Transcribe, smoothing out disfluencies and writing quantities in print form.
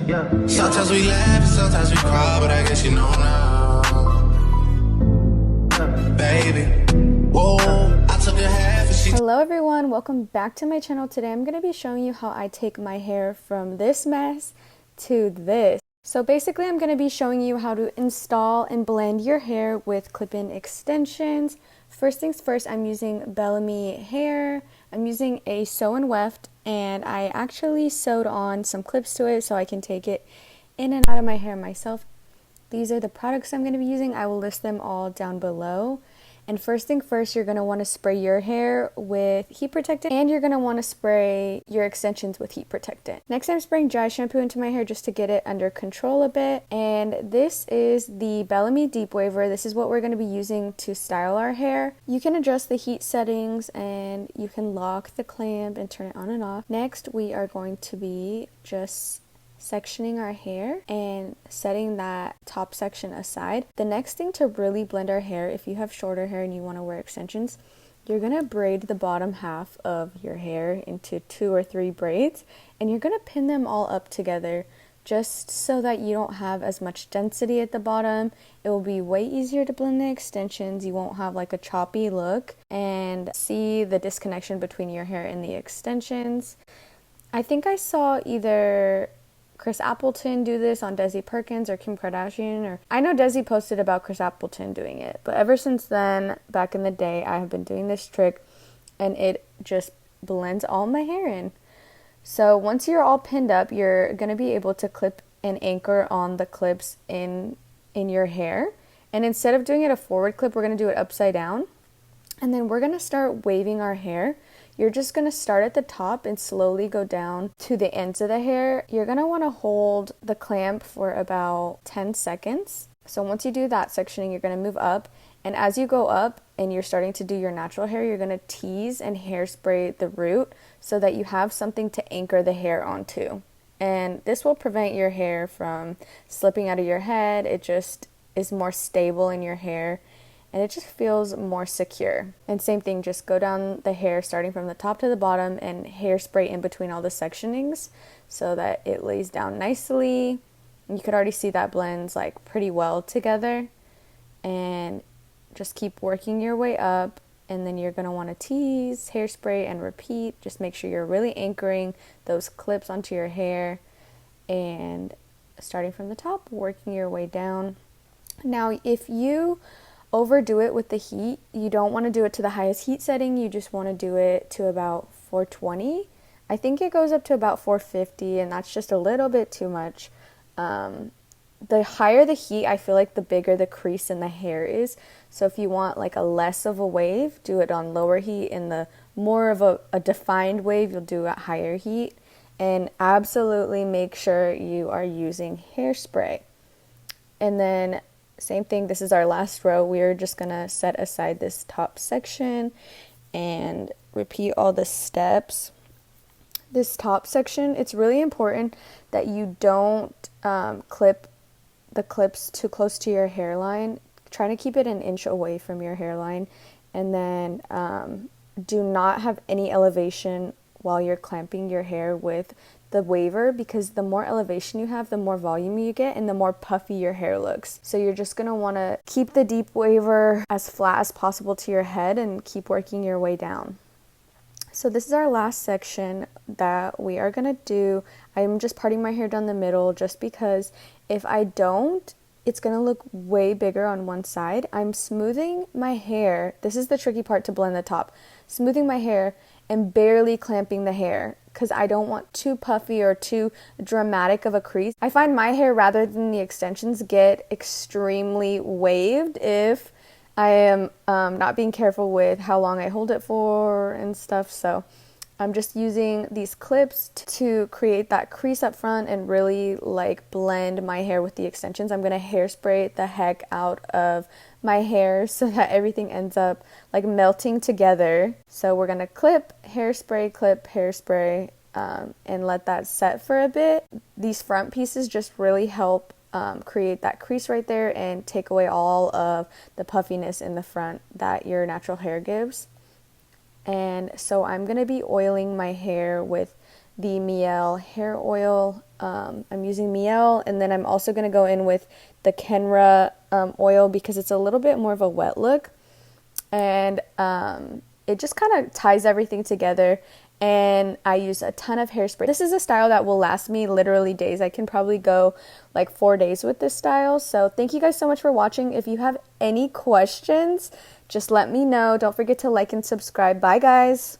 Yeah. Sometimes we laugh and sometimes we cry, but I guess you know now. Baby, whoa, I took a half and she... Hello everyone, welcome back to my channel. Today I'm going to be showing you how I take my hair from this mess to this. So basically I'm going to be showing you how to install and blend your hair with clip-in extensions. First things first, I'm using Bellamy hair. I'm using a sew and weft, and I actually sewed on some clips to it so I can take it in and out of my hair myself. These are the products I'm going to be using. I will list them all down below. And first thing first, you're going to want to spray your hair with heat protectant, and you're going to want to spray your extensions with heat protectant. Next, I'm spraying dry shampoo into my hair just to get it under control a bit. And this is the Bellamy Deep Waver. This is what we're going to be using to style our hair. You can adjust the heat settings and you can lock the clamp and turn it on and off. Next, we are going to be just sectioning our hair and setting that top section aside. The next thing to really blend our hair, if you have shorter hair and you want to wear extensions, you're going to braid the bottom half of your hair into 2 or 3 braids, and you're going to pin them all up together just so that you don't have as much density at the bottom. It will be way easier to blend the extensions. You won't have like a choppy look and see the disconnection between your hair and the extensions. I think I saw either Chris Appleton do this on Desi Perkins or Kim Kardashian, or I know Desi posted about Chris Appleton doing it, but ever since then, back in the day, I have been doing this trick and it just blends all my hair in. So once you're all pinned up, you're going to be able to clip and anchor on the clips in your hair. And instead of doing it a forward clip, we're going to do it upside down. And then we're going to start waving our hair. You're just going to start at the top and slowly go down to the ends of the hair. You're going to want to hold the clamp for about 10 seconds. So once you do that sectioning, you're going to move up. And as you go up and you're starting to do your natural hair, you're going to tease and hairspray the root so that you have something to anchor the hair onto. And this will prevent your hair from slipping out of your head. It just is more stable in your hair, and it just feels more secure. And same thing, just go down the hair starting from the top to the bottom and hairspray in between all the sectionings so that it lays down nicely. You could already see that blends like pretty well together. And just keep working your way up, and then you're going to want to tease, hairspray, and repeat. Just make sure you're really anchoring those clips onto your hair and starting from the top, working your way down. Now, if you overdo it with the heat, you don't want to do it to the highest heat setting. You just want to do it to about 420. I think it goes up to about 450, and that's just a little bit too much. The higher the heat, I feel like the bigger the crease in the hair is. So if you want like a less of a wave, do it on lower heat, and the more of a defined wave, you'll do at higher heat. And absolutely make sure you are using hairspray. And then same thing, this is our last row. We're just going to set aside this top section and repeat all the steps. This top section, it's really important that you don't clip the clips too close to your hairline. Try to keep it an inch away from your hairline. And then do not have any elevation while you're clamping your hair with the waver, because the more elevation you have, the more volume you get and the more puffy your hair looks. So you're just going to want to keep the deep waver as flat as possible to your head and keep working your way down. So this is our last section that we are going to do. I'm just parting my hair down the middle just because if I don't, it's going to look way bigger on one side. I'm smoothing my hair. This is the tricky part to blend the top. Smoothing my hair and barely clamping the hair because I don't want too puffy or too dramatic of a crease. I find my hair, rather than the extensions, get extremely waved if I am not being careful with how long I hold it for and stuff. So I'm just using these clips to create that crease up front and really like blend my hair with the extensions. I'm going to hairspray the heck out of my hair so that everything ends up like melting together. So we're going to clip, hairspray, and let that set for a bit. These front pieces just really help create that crease right there and take away all of the puffiness in the front that your natural hair gives. And so I'm going to be oiling my hair with the Miel hair oil. I'm using Miel, and then I'm also going to go in with the Kenra oil because it's a little bit more of a wet look, and it just kind of ties everything together. And I use a ton of hairspray. This is a style that will last me literally days. I can probably go like 4 days with this style. So thank you guys so much for watching. If you have any questions, just let me know. Don't forget to like and subscribe. Bye guys.